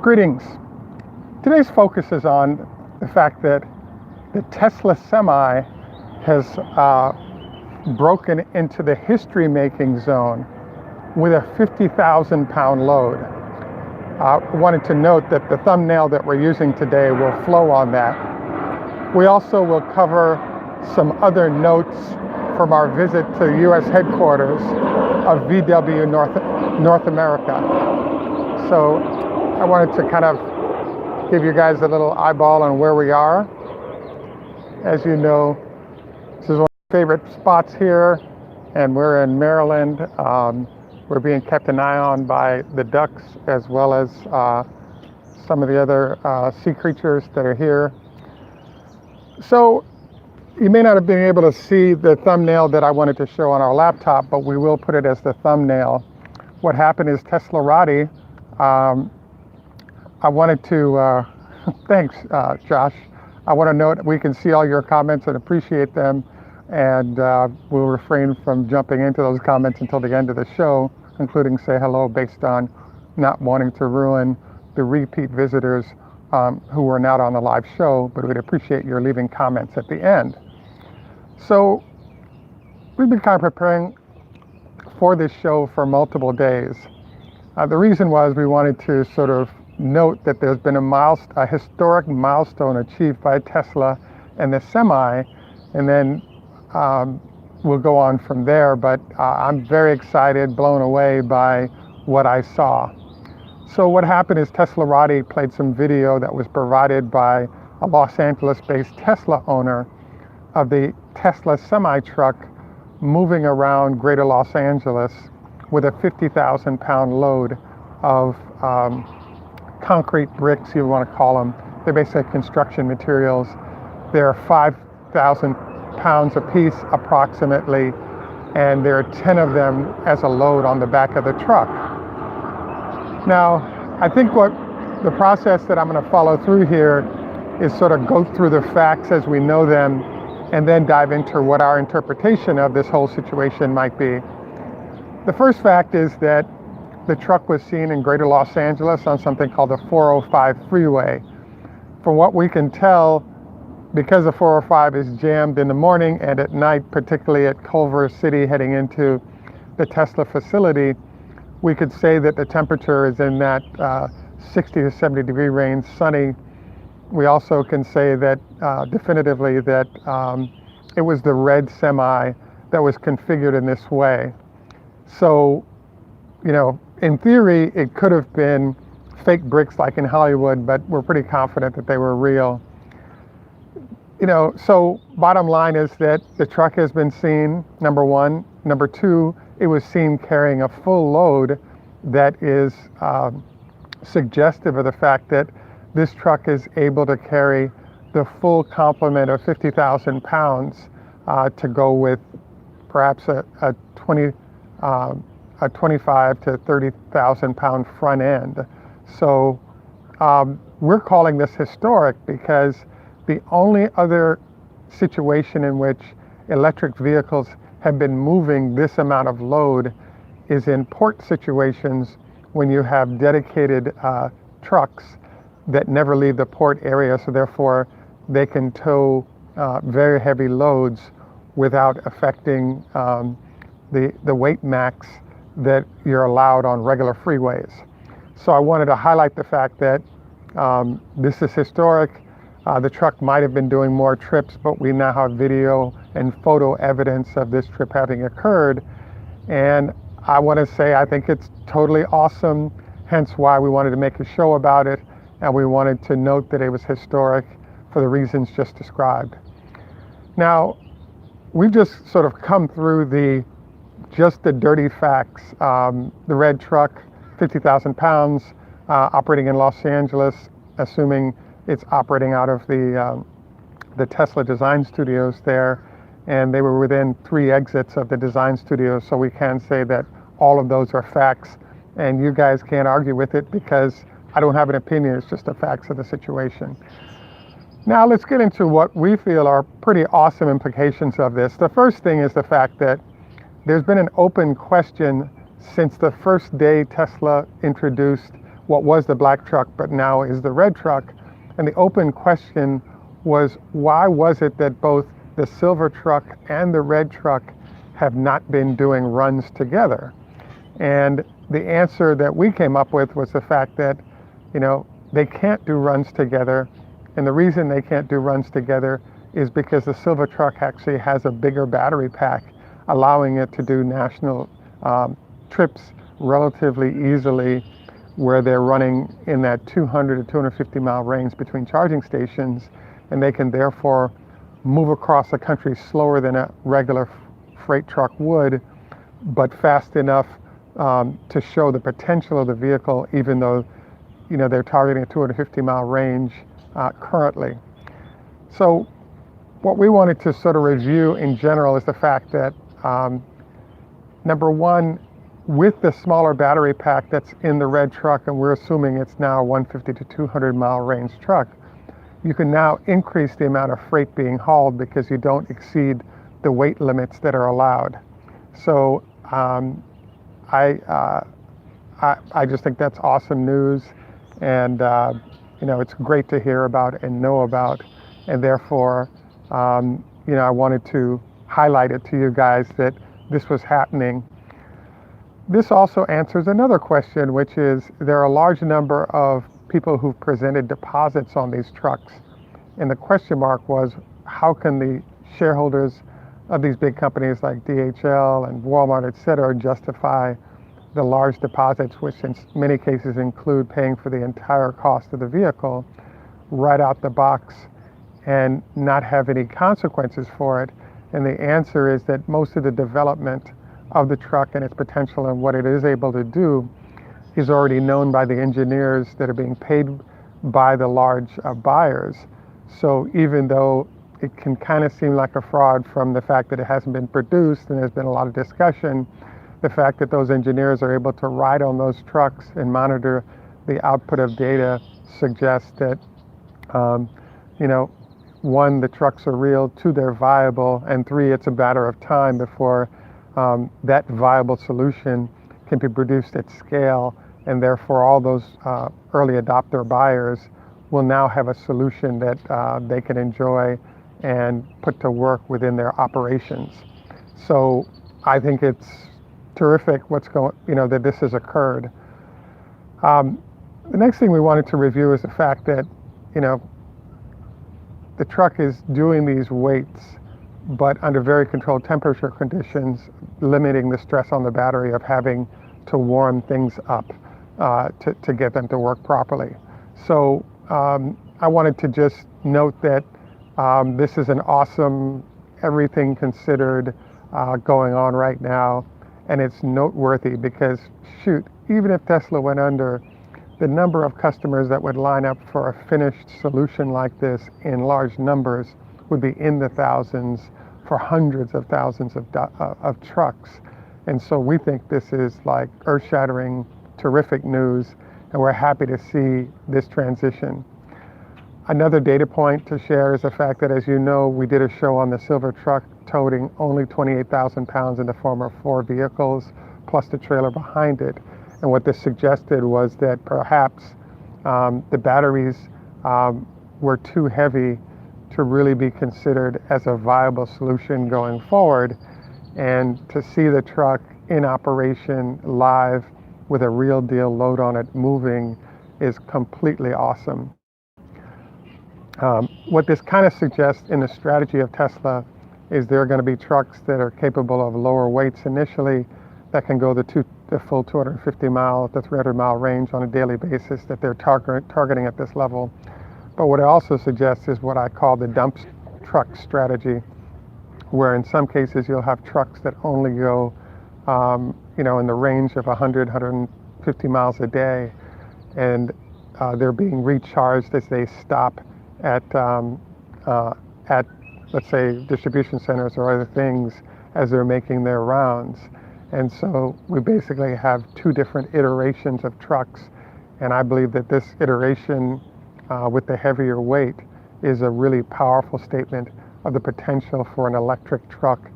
Greetings. Today's focus is on the fact that the Tesla Semi has broken into the history-making zone with a 50,000-pound load. I wanted to note that the thumbnail that we're using today will flow on that. We also will cover some other notes from our visit to the U.S. headquarters of VW North America. So I wanted to kind of give you guys a little eyeball on where we are. As you know, this is one of my favorite spots here, and we're in Maryland. We're being kept an eye on by the ducks as well as some of the other sea creatures that are here. So you may not have been able to see the thumbnail that I wanted to show on our laptop, but we will put it as the thumbnail. What happened is Teslarati, I wanted to, thanks Josh. I want to note we can see all your comments and appreciate them, and we'll refrain from jumping into those comments until the end of the show, including say hello based on not wanting to ruin the repeat visitors who were not on the live show, but we'd appreciate your leaving comments at the end. So we've been kind of preparing for this show for multiple days. The reason was we wanted to sort of note that there's been a historic milestone achieved by Tesla and the Semi, and then we'll go on from there. But I'm very excited, blown away by what I saw. So what happened is Teslarati played some video that was provided by a Los Angeles-based Tesla owner of the Tesla semi-truck moving around greater Los Angeles with a 50,000-pound load of concrete bricks, you want to call them. They're basically construction materials. They're 5,000 pounds a piece approximately, and there are 10 of them as a load on the back of the truck. Now, I think what the process that I'm going to follow through here is sort of go through the facts as we know them, and then dive into what our interpretation of this whole situation might be. The first fact is that the truck was seen in greater Los Angeles on something called the 405 freeway. From what we can tell, because the 405 is jammed in the morning and at night, particularly at Culver City heading into the Tesla facility, we could say that the temperature is in that 60 to 70 degree range, sunny. We also can say that definitively that it was the red Semi that was configured in this way. So, you know, in theory, it could have been fake bricks like in Hollywood, but we're pretty confident that they were real. You know, so bottom line is that the truck has been seen, number one. Number two, it was seen carrying a full load that is suggestive of the fact that this truck is able to carry the full complement of 50,000 pounds to go with perhaps a 25 to 30,000 pound front end. So we're calling this historic because the only other situation in which electric vehicles have been moving this amount of load is in port situations when you have dedicated trucks that never leave the port area, so therefore they can tow very heavy loads without affecting the weight max that you're allowed on regular freeways. So I wanted to highlight the fact that this is historic. The truck might have been doing more trips, but we now have video and photo evidence of this trip having occurred. And I want to say I think it's totally awesome, hence why we wanted to make a show about it, and we wanted to note that it was historic for the reasons just described. Now, we've just sort of come through just the dirty facts. The red truck, 50,000 pounds, operating in Los Angeles, assuming it's operating out of the Tesla design studios there, and they were within 3 exits of the design studios, so we can say that all of those are facts, and you guys can't argue with it because I don't have an opinion, it's just the facts of the situation. Now let's get into what we feel are pretty awesome implications of this. The first thing is the fact that there's been an open question since the first day Tesla introduced what was the black truck but now is the red truck. And the open question was, why was it that both the silver truck and the red truck have not been doing runs together? And the answer that we came up with was the fact that, they can't do runs together. And the reason they can't do runs together is because the silver truck actually has a bigger battery pack, allowing it to do national trips relatively easily, where they're running in that 200 to 250 mile range between charging stations, and they can therefore move across the country slower than a regular freight truck would, but fast enough to show the potential of the vehicle, even though they're targeting a 250 mile range currently. So what we wanted to sort of review in general is the fact that number one, with the smaller battery pack that's in the red truck, and we're assuming it's now a 150 to 200 mile range truck, you can now increase the amount of freight being hauled because you don't exceed the weight limits that are allowed. So I just think that's awesome news, and it's great to hear about and know about, and therefore I wanted to highlight it to you guys that this was happening. This also answers another question, which is there are a large number of people who've presented deposits on these trucks, and the question mark was, how can the shareholders of these big companies like DHL and Walmart, et cetera, justify the large deposits, which in many cases include paying for the entire cost of the vehicle right out the box and not have any consequences for it? And the answer is that most of the development of the truck and its potential and what it is able to do is already known by the engineers that are being paid by the large buyers. So even though it can kind of seem like a fraud from the fact that it hasn't been produced and there's been a lot of discussion, the fact that those engineers are able to ride on those trucks and monitor the output of data suggests that, one, the trucks are real, two, they're viable, and three, it's a matter of time before that viable solution can be produced at scale, and therefore all those early adopter buyers will now have a solution that they can enjoy and put to work within their operations. So I think it's terrific that this has occurred. The next thing we wanted to review is the fact that, the truck is doing these weights, but under very controlled temperature conditions, limiting the stress on the battery of having to warm things up to get them to work properly. So I wanted to just note that this is an awesome, everything considered going on right now, and it's noteworthy because, shoot, even if Tesla went under, the number of customers that would line up for a finished solution like this in large numbers would be in the thousands for hundreds of thousands of trucks. And so we think this is like earth-shattering, terrific news, and we're happy to see this transition. Another data point to share is the fact that, as you know, we did a show on the silver truck toting only 28,000 pounds in the form of 4 vehicles, plus the trailer behind it. And what this suggested was that perhaps the batteries were too heavy to really be considered as a viable solution going forward. And to see the truck in operation live with a real deal load on it moving is completely awesome. What this kind of suggests in the strategy of Tesla is there are going to be trucks that are capable of lower weights initially that can go the full 250 mile to 300 mile range on a daily basis that they're targeting at this level. But what it also suggests is what I call the dump truck strategy, where in some cases you'll have trucks that only go in the range of 100, 150 miles a day, and they're being recharged as they stop at let's say distribution centers or other things as they're making their rounds. And so we basically have 2 different iterations of trucks, and I believe that this iteration with the heavier weight is a really powerful statement of the potential for an electric truck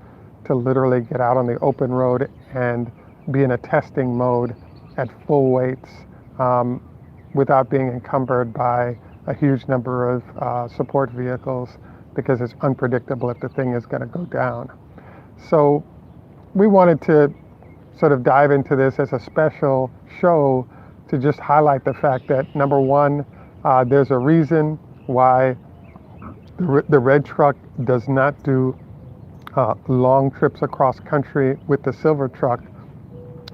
to literally get out on the open road and be in a testing mode at full weights without being encumbered by a huge number of support vehicles, because it's unpredictable if the thing is going to go down. So we wanted to sort of dive into this as a special show to just highlight the fact that, number one, there's a reason why the red truck does not do long trips across country with the silver truck,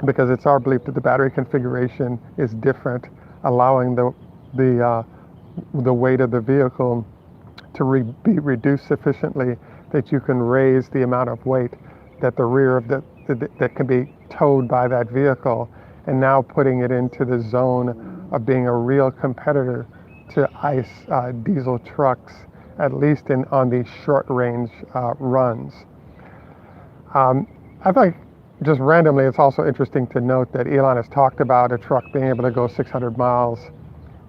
because it's our belief that the battery configuration is different, allowing the weight of the vehicle to be reduced sufficiently that you can raise the amount of weight that the rear of that can be towed by that vehicle, and now putting it into the zone of being a real competitor to ICE diesel trucks, at least on these short range runs. I think just randomly, it's also interesting to note that Elon has talked about a truck being able to go 600 miles.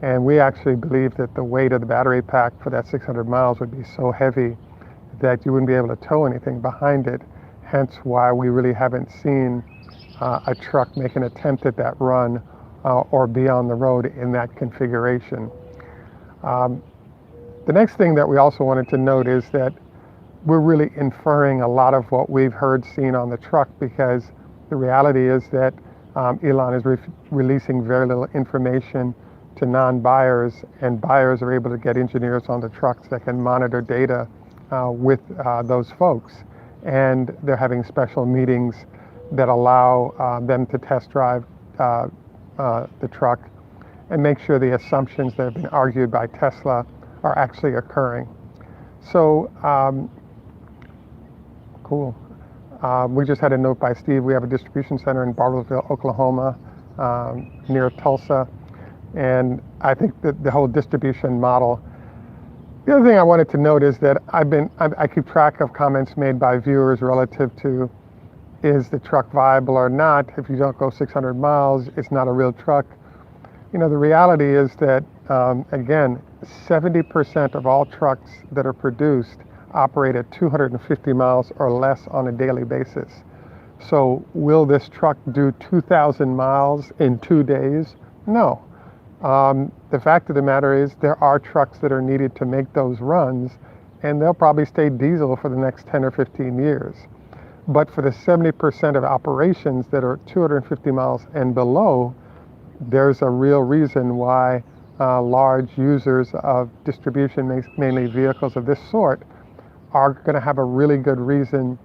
And we actually believe that the weight of the battery pack for that 600 miles would be so heavy that you wouldn't be able to tow anything behind it. Hence why we really haven't seen a truck make an attempt at that run or be on the road in that configuration. The next thing that we also wanted to note is that we're really inferring a lot of what we've heard seen on the truck, because the reality is that Elon is releasing very little information to non-buyers, and buyers are able to get engineers on the trucks that can monitor data with those folks. And they're having special meetings that allow them to test drive the truck and make sure the assumptions that have been argued by Tesla are actually occurring. So, cool. We just had a note by Steve. We have a distribution center in Bartlesville, Oklahoma, near Tulsa. And I think that the whole distribution model. The other thing I wanted to note is that I keep track of comments made by viewers relative to, is the truck viable or not? If you don't go 600 miles, it's not a real truck. You know, the reality is that, again, 70% of all trucks that are produced operate at 250 miles or less on a daily basis. So will this truck do 2,000 miles in 2 days? No. The fact of the matter is there are trucks that are needed to make those runs, and they'll probably stay diesel for the next 10 or 15 years. But for the 70% of operations that are 250 miles and below, there's a real reason why large users of distribution, mainly vehicles of this sort, are going to have a really good reason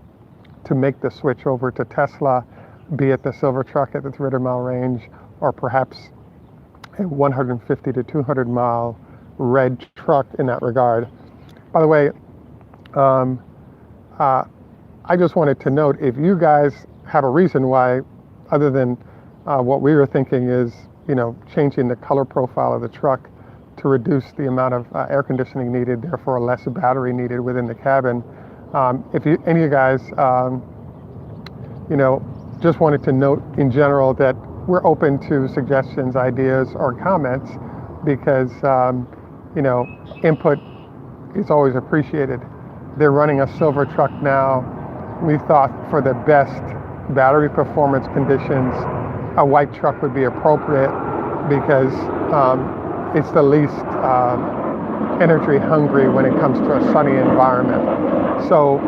to make the switch over to Tesla, be it the silver truck at the 300 mile range, or perhaps a 150 to 200 mile red truck in that regard. By the way, I just wanted to note, if you guys have a reason why, other than what we were thinking is, changing the color profile of the truck to reduce the amount of air conditioning needed, therefore less battery needed within the cabin. If any of you guys, just wanted to note in general that we're open to suggestions, ideas, or comments, because, input is always appreciated. They're running a silver truck now. We thought for the best battery performance conditions, a white truck would be appropriate, because it's the least energy hungry when it comes to a sunny environment. So,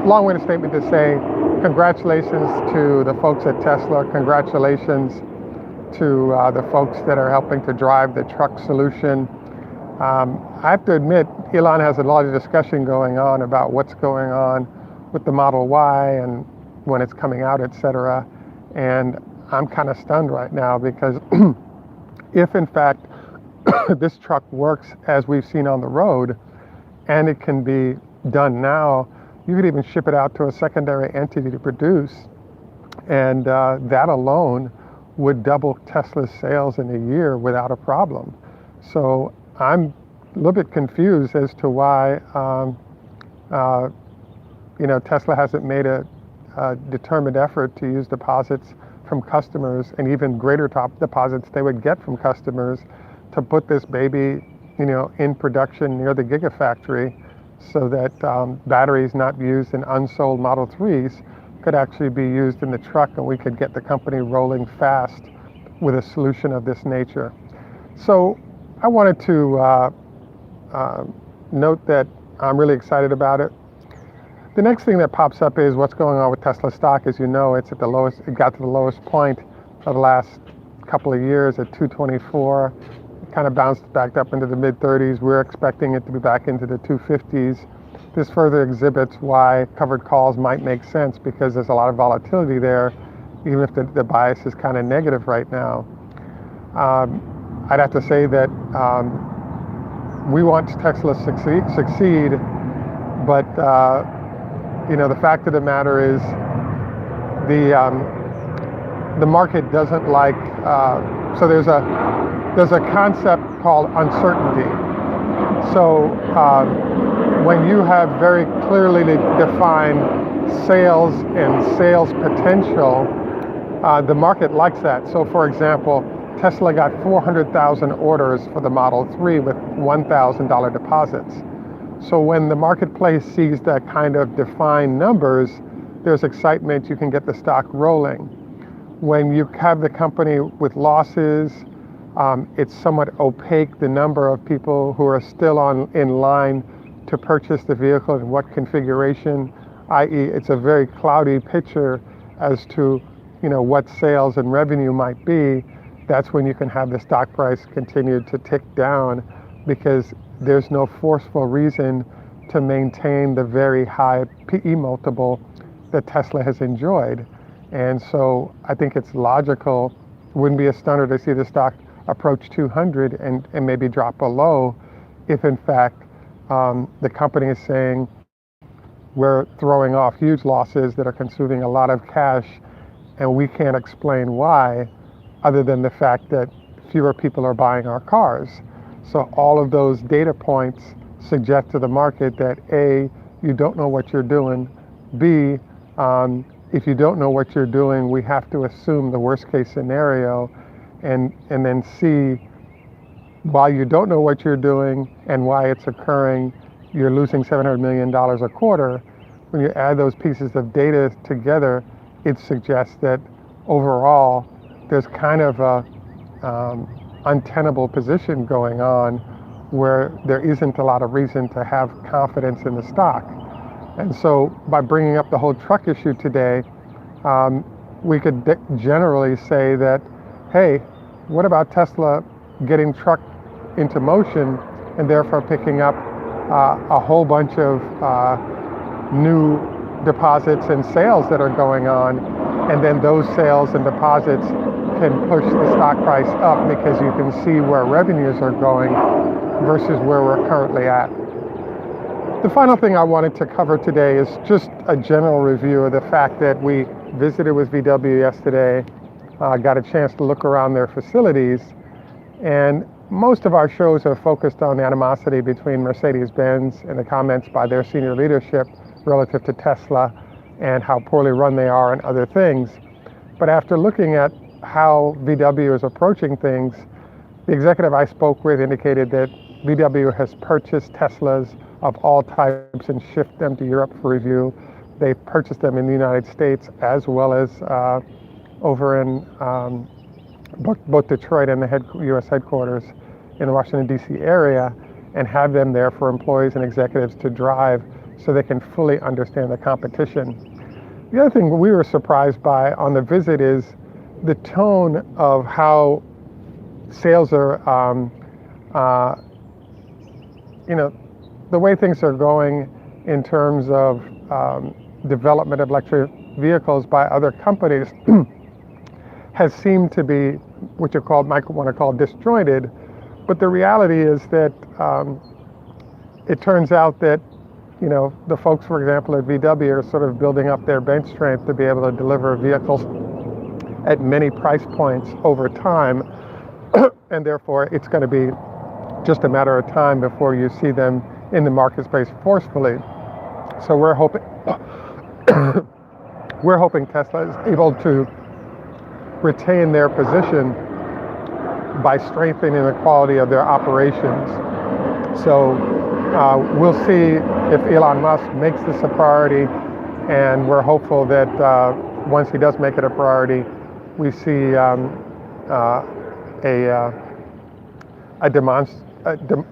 long-winded statement to say, congratulations to the folks at Tesla. Congratulations to the folks that are helping to drive the truck solution. I have to admit, Elon has a lot of discussion going on about what's going on with the Model Y and when it's coming out, etc. And I'm kind of stunned right now, because if in fact this truck works as we've seen on the road, and it can be done now, you could even ship it out to a secondary entity to produce, and that alone would double Tesla's sales in a year without a problem. So I'm a little bit confused as to why Tesla hasn't made a determined effort to use deposits from customers, and even greater top deposits they would get from customers, to put this baby in production near the Gigafactory, so that batteries not used in unsold Model 3s could actually be used in the truck, and we could get the company rolling fast with a solution of this nature. So I wanted to note that I'm really excited about it. The next thing that pops up is what's going on with Tesla stock. As you know, it's at the lowest. It got to the lowest point of the last couple of years at 224. It kind of bounced back up into the mid 30s. We're expecting it to be back into the 250s. This further exhibits why covered calls might make sense, because there's a lot of volatility there, even if the bias is kind of negative right now. I'd have to say that we want Tesla to succeed, but the fact of the matter is the market doesn't like. So there's a concept called uncertainty. So when you have very clearly defined sales and sales potential, the market likes that. So for example, Tesla got 400,000 orders for the Model 3 with $1,000 deposits. So when the marketplace sees that kind of defined numbers, there's excitement. You can get the stock rolling. When you have the company with losses, it's somewhat opaque, the number of people who are still in line to purchase the vehicle and what configuration, i.e. it's a very cloudy picture as to what sales and revenue might be. That's when you can have the stock price continue to tick down, because there's no forceful reason to maintain the very high PE multiple that Tesla has enjoyed. And so I think it's logical. Wouldn't be a stunner to see the stock approach 200 and maybe drop below, if in fact the company is saying we're throwing off huge losses that are consuming a lot of cash, and we can't explain why, other than the fact that fewer people are buying our cars. So all of those data points suggest to the market that A, you don't know what you're doing. B, if you don't know what you're doing, we have to assume the worst case scenario. And then C, while you don't know what you're doing and why it's occurring, you're losing $700 million a quarter. When you add those pieces of data together, it suggests that overall there's kind of a untenable position going on where there isn't a lot of reason to have confidence in the stock. And so by bringing up the whole truck issue today, we could generally say that, hey, what about Tesla getting truck into motion and therefore picking up a whole bunch of new deposits and sales that are going on, and then those sales and deposits can push the stock price up because you can see where revenues are going versus where we're currently at. The final thing I wanted to cover today is just a general review of the fact that we visited with VW yesterday, got a chance to look around their facilities, and most of our shows are focused on the animosity between Mercedes-Benz and the comments by their senior leadership relative to Tesla and how poorly run they are and other things. But after looking at how VW is approaching things, the executive I spoke with indicated that VW has purchased Teslas of all types and shipped them to Europe for review. They purchased them in the United States as well as over in both Detroit and the U.S. headquarters in the Washington, D.C. area, and have them there for employees and executives to drive so they can fully understand the competition. The other thing we were surprised by on the visit is the tone of how sales are, the way things are going in terms of development of electric vehicles by other companies has seemed to be what might want to call disjointed. But the reality is that it turns out that the folks, for example, at VW are sort of building up their bench strength to be able to deliver vehicles at many price points over time, and therefore it's going to be just a matter of time before you see them in the market space forcefully. So we're hoping Tesla is able to retain their position by strengthening the quality of their operations. So we'll see if Elon Musk makes this a priority and we're hopeful that once he does make it a priority, we see a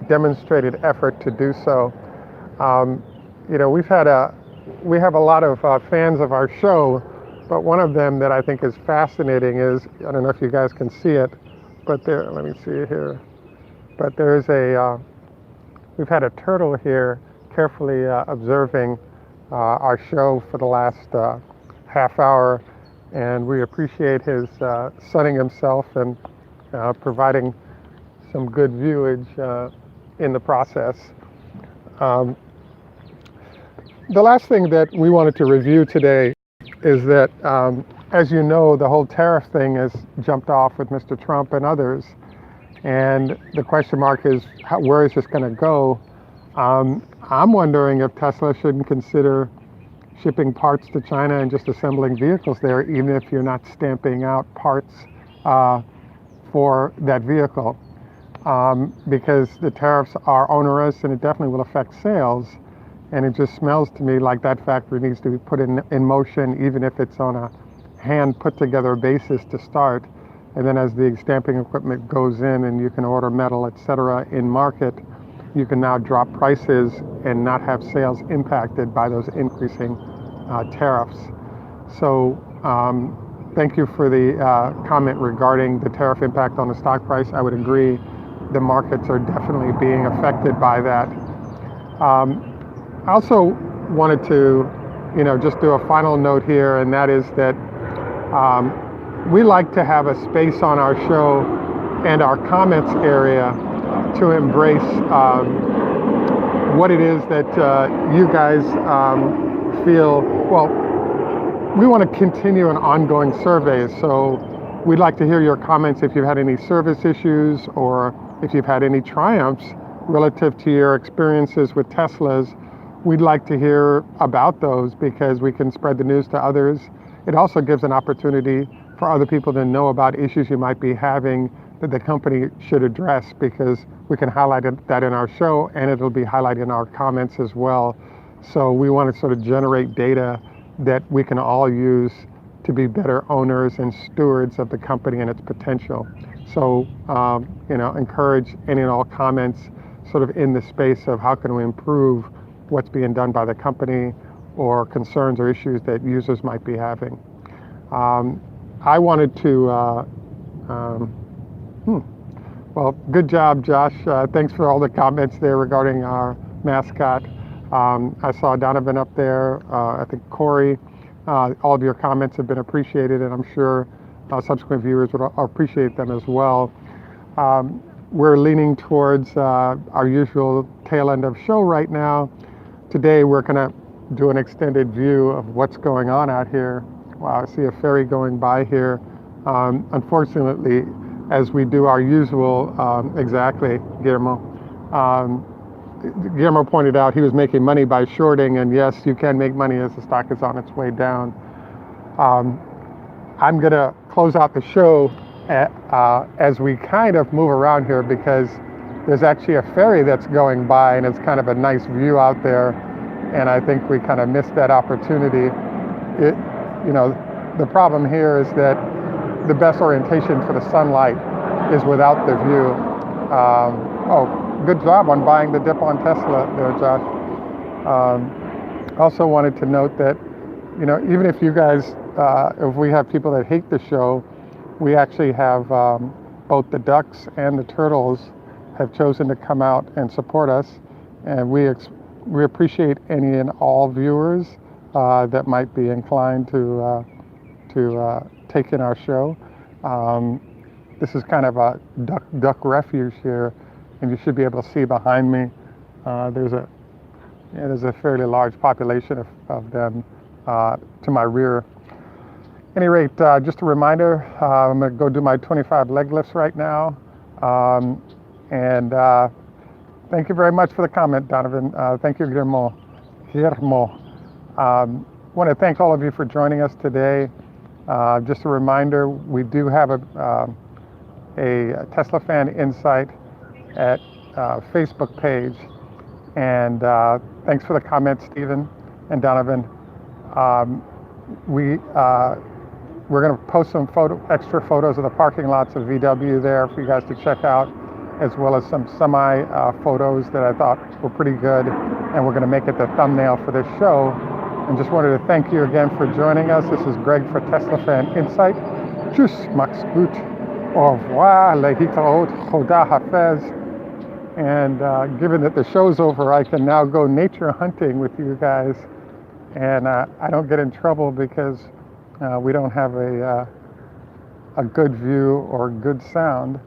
demonstrated effort to do so. You know, we have a lot of fans of our show, but one of them that I think is fascinating is, I don't know if you guys can see it, but there, let me see here. But there's we've had a turtle here carefully observing our show for the last half hour, and we appreciate his sunning himself and providing some good viewage in the process. The last thing that we wanted to review today is that, as you know, the whole tariff thing has jumped off with Mr. Trump and others. And the question mark is, where is this going to go? I'm wondering if Tesla shouldn't consider shipping parts to China and just assembling vehicles there, even if you're not stamping out parts for that vehicle. Because the tariffs are onerous and it definitely will affect sales. And it just smells to me like that factory needs to be put in motion, even if it's on a hand put together basis to start. And then as the stamping equipment goes in and you can order metal, etc. in market, you can now drop prices and not have sales impacted by those increasing tariffs. So thank you for the comment regarding the tariff impact on the stock price. I would agree. The markets are definitely being affected by that. I also wanted to, just do a final note here, and that is that we like to have a space on our show and our comments area to embrace what it is that you guys feel. Well, we want to continue an ongoing survey, so we'd like to hear your comments if you've had any service issues or if you've had any triumphs relative to your experiences with Teslas. We'd like to hear about those because we can spread the news to others. It also gives an opportunity for other people to know about issues you might be having that the company should address, because we can highlight that in our show and it'll be highlighted in our comments as well. So we want to sort of generate data that we can all use to be better owners and stewards of the company and its potential. So, encourage any and all comments sort of in the space of how can we improve what's being done by the company or concerns or issues that users might be having. I wanted to, well, good job, Josh. Thanks for all the comments there regarding our mascot. I saw Donovan up there, I think Corey. All of your comments have been appreciated, and I'm sure subsequent viewers would appreciate them as well. We're leaning towards our usual tail end of show right now. Today we're going to do an extended view of what's going on out here. Wow, I see a ferry going by here. Unfortunately, as we do our usual, exactly, Guillermo. Guillermo pointed out he was making money by shorting, and yes, you can make money as the stock is on its way down. I'm going to close out the show as we kind of move around here, because there's actually a ferry that's going by and it's kind of a nice view out there, and I think we kind of missed that opportunity. The problem here is that the best orientation for the sunlight is without the view. Good job on buying the dip on Tesla there, Josh. Also wanted to note that, even if you guys, if we have people that hate the show, we actually have both the ducks and the turtles have chosen to come out and support us, and we appreciate any and all viewers that might be inclined to take in our show. This is kind of a duck refuge here, and you should be able to see behind me. There's a fairly large population of them to my rear. At any rate, just a reminder, I'm going to go do my 25 leg lifts right now. And thank you very much for the comment, Donovan. Thank you, Guillermo. I want to thank all of you for joining us today. Just a reminder, we do have a Tesla Fan Insight at Facebook page. And thanks for the comments, Stephen and Donovan. We're going to post some extra photos of the parking lots of VW there for you guys to check out, as well as some semi photos that I thought were pretty good, and we're going to make it the thumbnail for this show. And just wanted to thank you again for joining us. This is Greg for Tesla Fan Insight. Tschüss, Max gut, au revoir, lehitraot, choda hafez. And given that the show's over, I can now go nature hunting with you guys, and I don't get in trouble because we don't have a good view or good sound.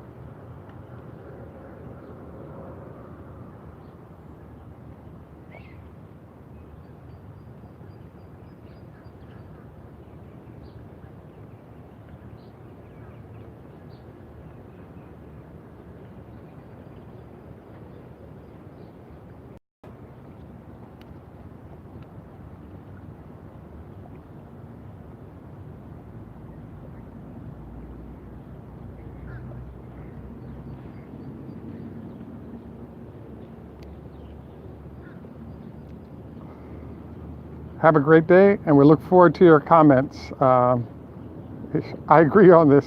Have a great day, and we look forward to your comments. I agree on this.